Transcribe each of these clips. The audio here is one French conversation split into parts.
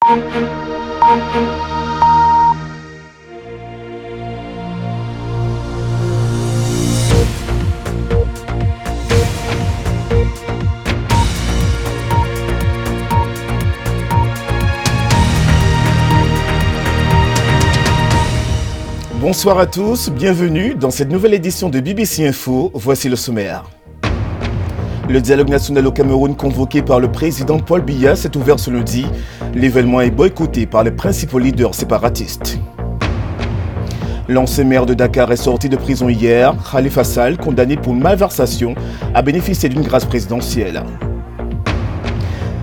Bonsoir à tous, bienvenue dans cette nouvelle édition de BBC Info, voici le sommaire. Le dialogue national au Cameroun convoqué par le président Paul Biya s'est ouvert ce lundi. L'événement est boycotté par les principaux leaders séparatistes. L'ancien maire de Dakar est sorti de prison hier. Khalifa Sall, condamné pour malversation, a bénéficié d'une grâce présidentielle.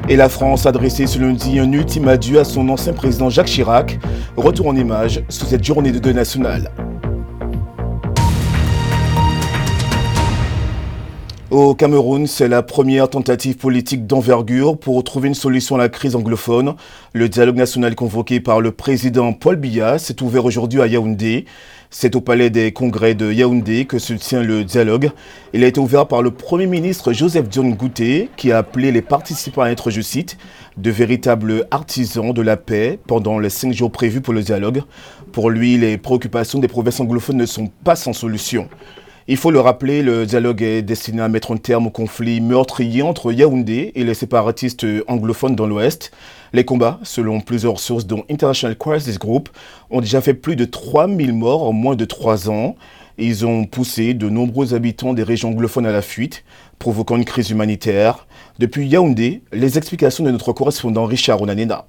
Et la France a adressé ce lundi un ultime adieu à son ancien président Jacques Chirac. Retour en images sous cette journée de deuil national. Au Cameroun, c'est la première tentative politique d'envergure pour trouver une solution à la crise anglophone. Le dialogue national convoqué par le président Paul Biya s'est ouvert aujourd'hui à Yaoundé. C'est au palais des congrès de Yaoundé que se tient le dialogue. Il a été ouvert par le Premier ministre Joseph Dione Ngouté qui a appelé les participants à être, je cite, de véritables artisans de la paix pendant les 5 jours prévus pour le dialogue. Pour lui, les préoccupations des provinces anglophones ne sont pas sans solution. Il faut le rappeler, le dialogue est destiné à mettre un terme au conflit meurtrier entre Yaoundé et les séparatistes anglophones dans l'Ouest. Les combats, selon plusieurs sources dont International Crisis Group, ont déjà fait plus de 3000 morts en moins de 3 ans. Ils ont poussé de nombreux habitants des régions anglophones à la fuite, provoquant une crise humanitaire. Depuis Yaoundé, les explications de notre correspondant Richard Onanena.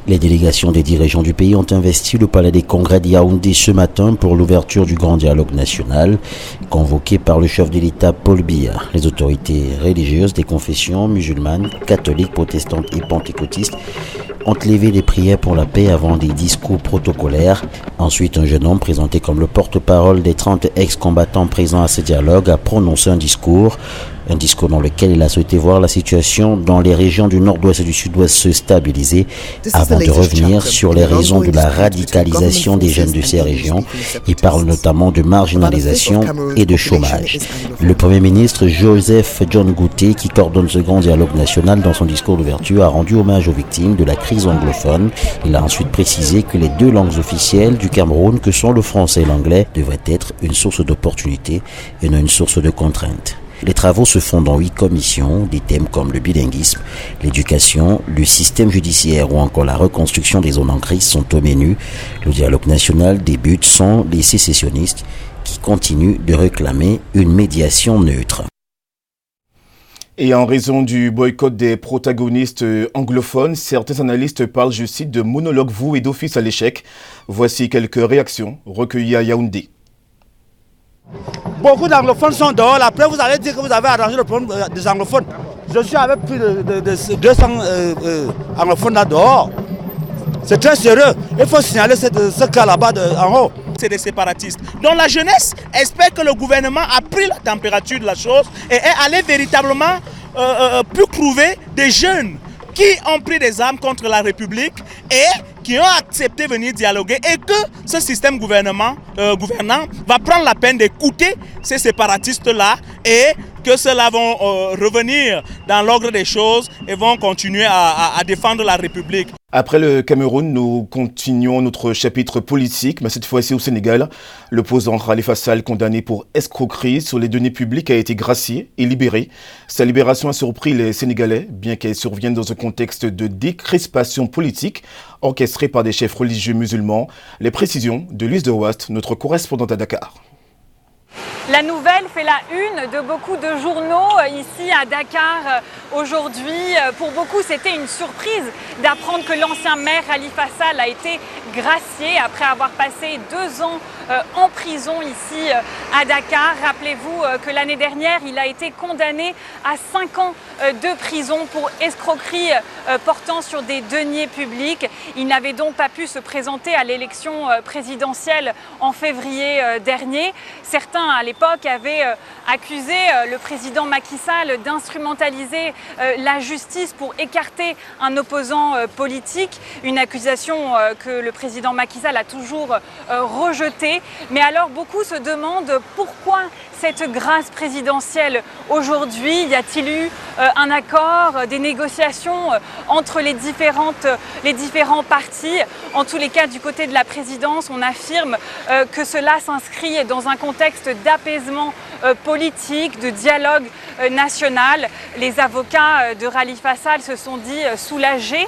Les délégations des 10 régions du pays ont investi le palais des congrès de Yaoundé ce matin pour l'ouverture du grand dialogue national, convoqué par le chef de l'État Paul Biya. Les autorités religieuses des confessions musulmanes, catholiques, protestantes et pentecôtistes ont levé des prières pour la paix avant des discours protocolaires. Ensuite, un jeune homme présenté comme le porte-parole des 30 ex-combattants présents à ce dialogue a prononcé un discours dans lequel il a souhaité voir la situation dans les régions du nord-ouest et du sud-ouest se stabiliser avant de revenir sur les raisons de la radicalisation des jeunes de ces régions. Il parle notamment de marginalisation et de chômage. Le Premier ministre Joseph Dione Ngouté, qui coordonne ce grand dialogue national dans son discours d'ouverture, a rendu hommage aux victimes de la crise anglophone. Il a ensuite précisé que les 2 langues officielles du Cameroun, que sont le français et l'anglais, devraient être une source d'opportunités et non une source de contraintes. Les travaux se font dans 8 commissions, des thèmes comme le bilinguisme, l'éducation, le système judiciaire ou encore la reconstruction des zones en crise sont au menu. Le dialogue national débute sans les sécessionnistes qui continuent de réclamer une médiation neutre. Et en raison du boycott des protagonistes anglophones, certains analystes parlent, je cite, de monologue voué d'office à l'échec. Voici quelques réactions recueillies à Yaoundé. Beaucoup d'anglophones sont dehors. Après, vous allez dire que vous avez arrangé le problème des anglophones. Je suis avec plus de 200 anglophones là dehors. C'est très sérieux. Il faut signaler ce cas là-bas en haut. C'est des séparatistes. Donc la jeunesse espère que le gouvernement a pris la température de la chose et est allé véritablement pour prouver des jeunes qui ont pris des armes contre la République et qui ont accepté de venir dialoguer et que ce système gouvernant va prendre la peine d'écouter ces séparatistes-là et que ceux-là vont revenir dans l'ordre des choses et vont continuer à défendre la République. Après le Cameroun, nous continuons notre chapitre politique, mais cette fois-ci au Sénégal. L'opposant Khalifa Sall, condamné pour escroquerie sur les deniers publics, a été gracié et libéré. Sa libération a surpris les Sénégalais, bien qu'elle survienne dans un contexte de décrispation politique orchestrée par des chefs religieux musulmans. Les précisions de Louise de Wast, notre correspondante à Dakar. La nouvelle fait la une de beaucoup de journaux ici à Dakar aujourd'hui. Pour beaucoup, c'était une surprise d'apprendre que l'ancien maire Khalifa Sall a été gracié après avoir passé 2 ans en prison ici à Dakar. Rappelez-vous que l'année dernière, il a été condamné à 5 ans de prison pour escroquerie portant sur des deniers publics. Il n'avait donc pas pu se présenter à l'élection présidentielle en février dernier. Certains à l'époque l'époque, avait accusé le président Macky Sall d'instrumentaliser la justice pour écarter un opposant politique, une accusation que le président Macky Sall a toujours rejetée. Mais alors beaucoup se demandent pourquoi cette grâce présidentielle aujourd'hui. Y a-t-il eu un accord, des négociations entre les différents partis? En tous les cas, du côté de la présidence, on affirme que cela s'inscrit dans un contexte d'apaisement politique, de dialogue national. Les avocats de Khalifa Sall se sont dit soulagés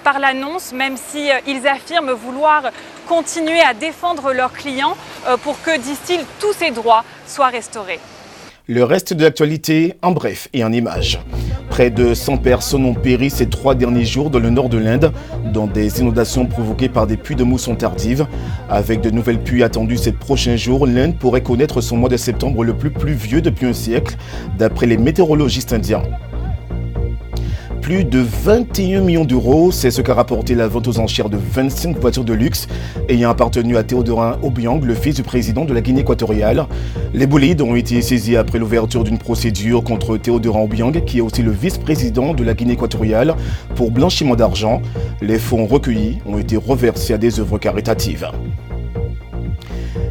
par l'annonce, même s'ils affirment vouloir continuer à défendre leurs clients pour que, disent-ils, tous ces droits soient restaurés. Le reste de l'actualité en bref et en images. Près de 100 personnes ont péri ces 3 derniers jours dans le nord de l'Inde, dans des inondations provoquées par des pluies de mousson tardives. Avec de nouvelles pluies attendues ces prochains jours, l'Inde pourrait connaître son mois de septembre le plus pluvieux depuis un siècle, d'après les météorologistes indiens. Plus de 21 millions d'euros, c'est ce qu'a rapporté la vente aux enchères de 25 voitures de luxe ayant appartenu à Théodorin Obiang, le fils du président de la Guinée équatoriale. Les bolides ont été saisis après l'ouverture d'une procédure contre Théodorin Obiang, qui est aussi le vice-président de la Guinée équatoriale, pour blanchiment d'argent. Les fonds recueillis ont été reversés à des œuvres caritatives.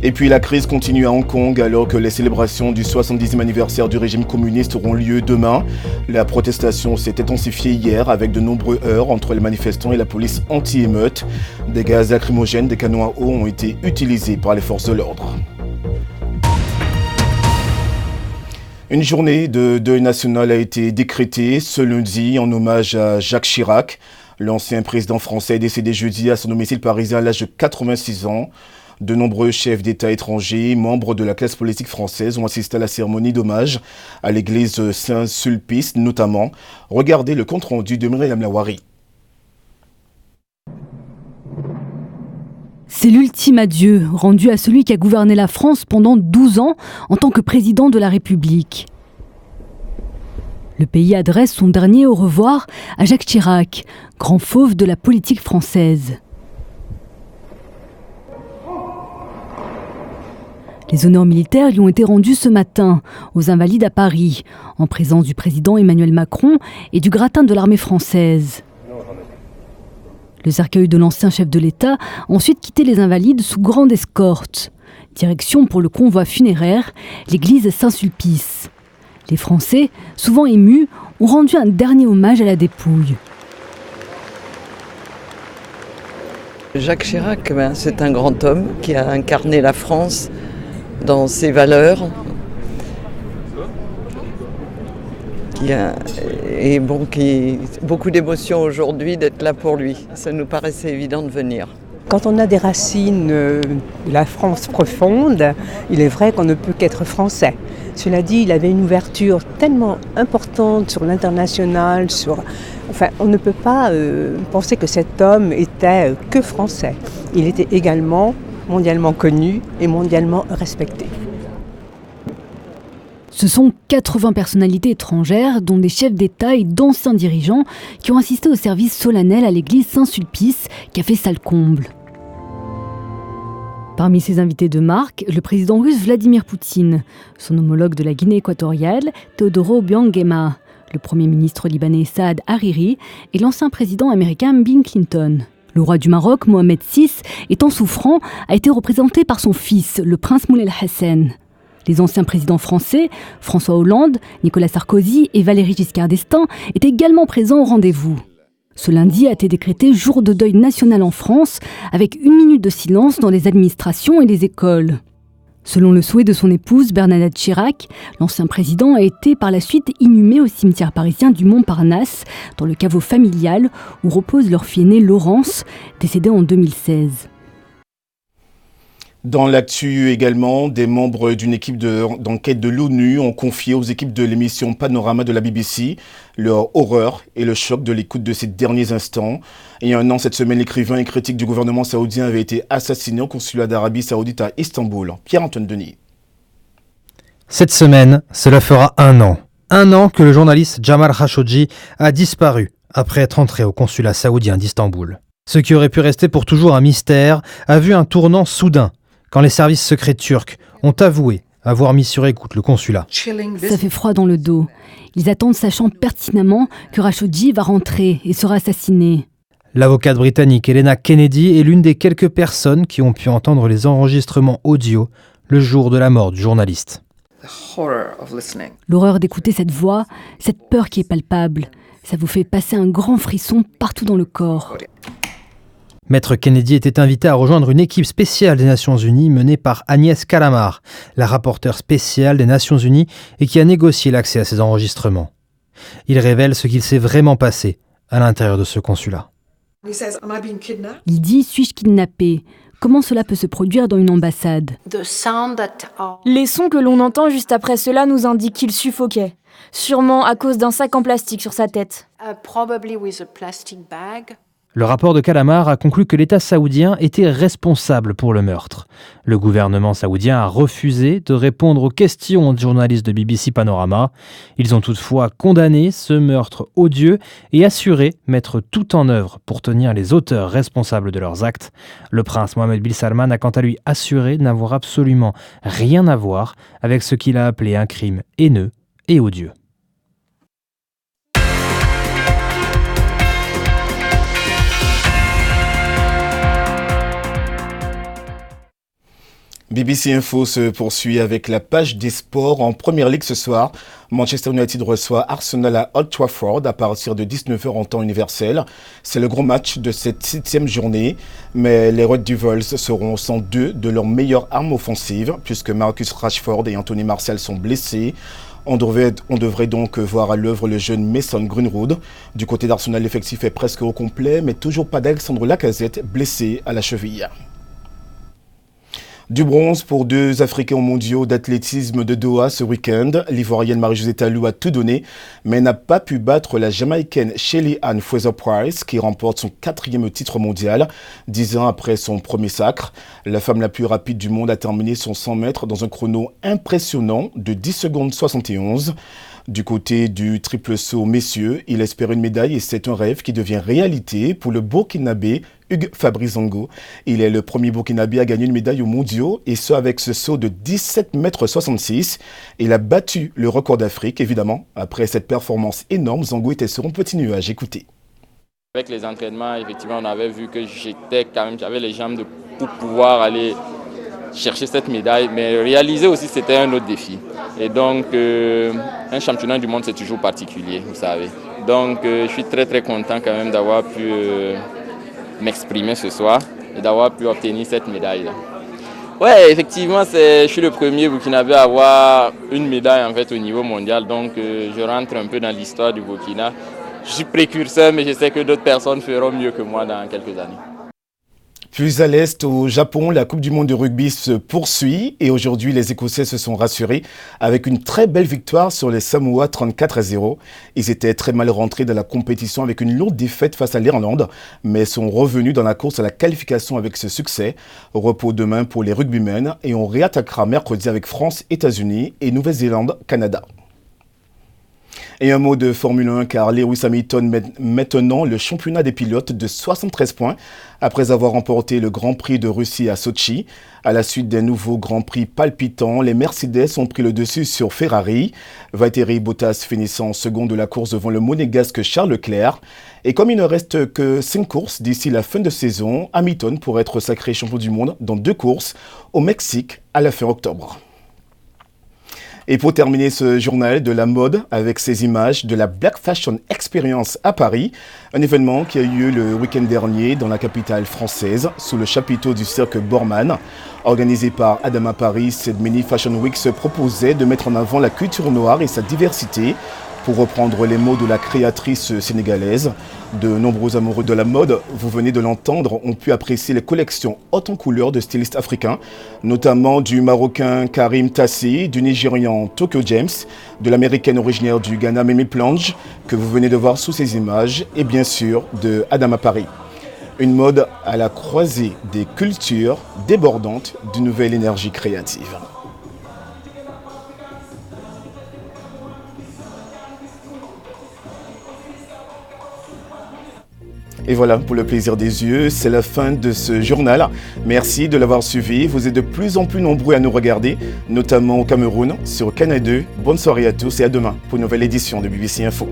Et puis la crise continue à Hong Kong alors que les célébrations du 70e anniversaire du régime communiste auront lieu demain. La protestation s'est intensifiée hier avec de nombreux heurts entre les manifestants et la police anti-émeute. Des gaz lacrymogènes, des canons à eau ont été utilisés par les forces de l'ordre. Une journée de deuil national a été décrétée ce lundi en hommage à Jacques Chirac. L'ancien président français est décédé jeudi à son domicile parisien à l'âge de 86 ans. De nombreux chefs d'État étrangers, membres de la classe politique française, ont assisté à la cérémonie d'hommage à l'église Saint-Sulpice notamment. Regardez le compte-rendu de Myriam Lawari. C'est l'ultime adieu rendu à celui qui a gouverné la France pendant 12 ans en tant que président de la République. Le pays adresse son dernier au revoir à Jacques Chirac, grand fauve de la politique française. Les honneurs militaires lui ont été rendus ce matin aux Invalides à Paris, en présence du président Emmanuel Macron et du gratin de l'armée française. Le cercueil de l'ancien chef de l'État a ensuite quitté les Invalides sous grande escorte. Direction pour le convoi funéraire, l'église Saint-Sulpice. Les Français, souvent émus, ont rendu un dernier hommage à la dépouille. Jacques Chirac, c'est un grand homme qui a incarné la France dans ses valeurs, qui a beaucoup d'émotions aujourd'hui d'être là pour lui. Ça nous paraissait évident de venir. Quand on a des racines de la France profonde, il est vrai qu'on ne peut qu'être français. Cela dit, il avait une ouverture tellement importante sur l'international, on ne peut pas penser que cet homme était que français. Il était également mondialement connu et mondialement respecté. Ce sont 80 personnalités étrangères, dont des chefs d'État et d'anciens dirigeants, qui ont assisté au service solennel à l'église Saint-Sulpice, qui a fait salle comble. Parmi ses invités de marque, le président russe Vladimir Poutine, son homologue de la Guinée équatoriale, Teodoro Obiang Nguema, le premier ministre libanais Saad Hariri et l'ancien président américain Bill Clinton. Le roi du Maroc, Mohamed VI, étant souffrant, a été représenté par son fils, le prince Moulay Hassan. Les anciens présidents français, François Hollande, Nicolas Sarkozy et Valéry Giscard d'Estaing, étaient également présents au rendez-vous. Ce lundi a été décrété jour de deuil national en France, avec 1 minute de silence dans les administrations et les écoles. Selon le souhait de son épouse Bernadette Chirac, l'ancien président a été par la suite inhumé au cimetière parisien du Montparnasse, dans le caveau familial où repose leur fille aînée Laurence, décédée en 2016. Dans l'actu également, des membres d'une équipe d'enquête de l'ONU ont confié aux équipes de l'émission Panorama de la BBC leur horreur et le choc de l'écoute de ces derniers instants. Il y a un an, cette semaine, l'écrivain et critique du gouvernement saoudien avait été assassiné au consulat d'Arabie Saoudite à Istanbul. Pierre-Antoine Denis. Cette semaine, cela fera 1 an. 1 an que le journaliste Jamal Khashoggi a disparu après être entré au consulat saoudien d'Istanbul. Ce qui aurait pu rester pour toujours un mystère a vu un tournant soudain quand les services secrets turcs ont avoué avoir mis sur écoute le consulat. Ça fait froid dans le dos. Ils attendent sachant pertinemment que Khashoggi va rentrer et sera assassiné. L'avocate britannique Helena Kennedy est l'une des quelques personnes qui ont pu entendre les enregistrements audio le jour de la mort du journaliste. L'horreur d'écouter cette voix, cette peur qui est palpable, ça vous fait passer un grand frisson partout dans le corps. Maître Kennedy était invité à rejoindre une équipe spéciale des Nations Unies menée par Agnès Callamard, la rapporteure spéciale des Nations Unies et qui a négocié l'accès à ces enregistrements. Il révèle ce qu'il s'est vraiment passé à l'intérieur de ce consulat. Il dit « Suis-je kidnappé ?» Comment cela peut se produire dans une ambassade ? Les sons que l'on entend juste après cela nous indiquent qu'il suffoquait, sûrement à cause d'un sac en plastique sur sa tête. Le rapport de Callamard a conclu que l'État saoudien était responsable pour le meurtre. Le gouvernement saoudien a refusé de répondre aux questions des journalistes de BBC Panorama. Ils ont toutefois condamné ce meurtre odieux et assuré mettre tout en œuvre pour tenir les auteurs responsables de leurs actes. Le prince Mohammed bin Salman a quant à lui assuré n'avoir absolument rien à voir avec ce qu'il a appelé un crime haineux et odieux. BBC Info se poursuit avec la page des sports. En Première Ligue ce soir, Manchester United reçoit Arsenal à Old Trafford à partir de 19h en temps universel. C'est le gros match de cette 6e journée, mais les Red Devils seront sans deux de leurs meilleures armes offensives puisque Marcus Rashford et Anthony Martial sont blessés. On devrait donc voir à l'œuvre le jeune Mason Greenwood. Du côté d'Arsenal, l'effectif est presque au complet, mais toujours pas d'Alexandre Lacazette, blessé à la cheville. Du bronze pour 2 Africains aux mondiaux d'athlétisme de Doha ce week-end. L'Ivoirienne Marie-Josée Talou a tout donné, mais n'a pas pu battre la Jamaïcaine Shelly-Ann Fraser-Price, qui remporte son 4e titre mondial, 10 ans après son premier sacre. La femme la plus rapide du monde a terminé son 100 mètres dans un chrono impressionnant de 10 secondes 71. Du côté du triple saut messieurs, il espère une médaille et c'est un rêve qui devient réalité pour le Burkinabé Hugues Fabrizongo. Il est le premier Burkinabé à gagner une médaille aux mondiaux et ce avec ce saut de 17,66 m. Il a battu le record d'Afrique, évidemment. Après cette performance énorme, Zongo était sur un petit nuage. Écoutez. Avec les entraînements, effectivement, on avait vu que j'avais les jambes pour pouvoir aller chercher cette médaille, mais réaliser aussi c'était un autre défi. Et donc un championnat du monde c'est toujours particulier, vous savez. Donc je suis très très content quand même d'avoir pu m'exprimer ce soir et d'avoir pu obtenir cette médaille-là. Ouais, effectivement, je suis le premier Burkinabé à avoir une médaille en fait au niveau mondial, donc je rentre un peu dans l'histoire du Burkina. Je suis précurseur, mais je sais que d'autres personnes feront mieux que moi dans quelques années. Plus à l'est, au Japon, la Coupe du monde de rugby se poursuit et aujourd'hui, les Écossais se sont rassurés avec une très belle victoire sur les Samoa 34-0. Ils étaient très mal rentrés dans la compétition avec une lourde défaite face à l'Irlande, mais sont revenus dans la course à la qualification avec ce succès. Repos demain pour les rugbymen et on réattaquera mercredi avec France, États-Unis et Nouvelle-Zélande, Canada. Et un mot de Formule 1 car Lewis Hamilton mène maintenant le championnat des pilotes de 73 points après avoir remporté le Grand Prix de Russie à Sochi. À la suite d'un nouveau Grand Prix palpitant, les Mercedes ont pris le dessus sur Ferrari. Valtteri Bottas finissant second de la course devant le monégasque Charles Leclerc. Et comme il ne reste que 5 courses d'ici la fin de saison, Hamilton pourrait être sacré champion du monde dans 2 courses au Mexique à la fin octobre. Et pour terminer ce journal de la mode avec ces images de la Black Fashion Experience à Paris, un événement qui a eu lieu le week-end dernier dans la capitale française sous le chapiteau du cirque Borman. Organisé par Adama Paris, cette mini Fashion Week se proposait de mettre en avant la culture noire et sa diversité. Pour reprendre les mots de la créatrice sénégalaise, de nombreux amoureux de la mode, vous venez de l'entendre, ont pu apprécier les collections hautes en couleurs de stylistes africains, notamment du Marocain Karim Tassi, du Nigérian Tokyo James, de l'Américaine originaire du Ghana Mimi Plange, que vous venez de voir sous ces images, et bien sûr de Adama Paris. Une mode à la croisée des cultures débordante d'une nouvelle énergie créative. Et voilà, pour le plaisir des yeux, c'est la fin de ce journal. Merci de l'avoir suivi. Vous êtes de plus en plus nombreux à nous regarder, notamment au Cameroun, sur Canal 2. Bonne soirée à tous et à demain pour une nouvelle édition de BBC Info.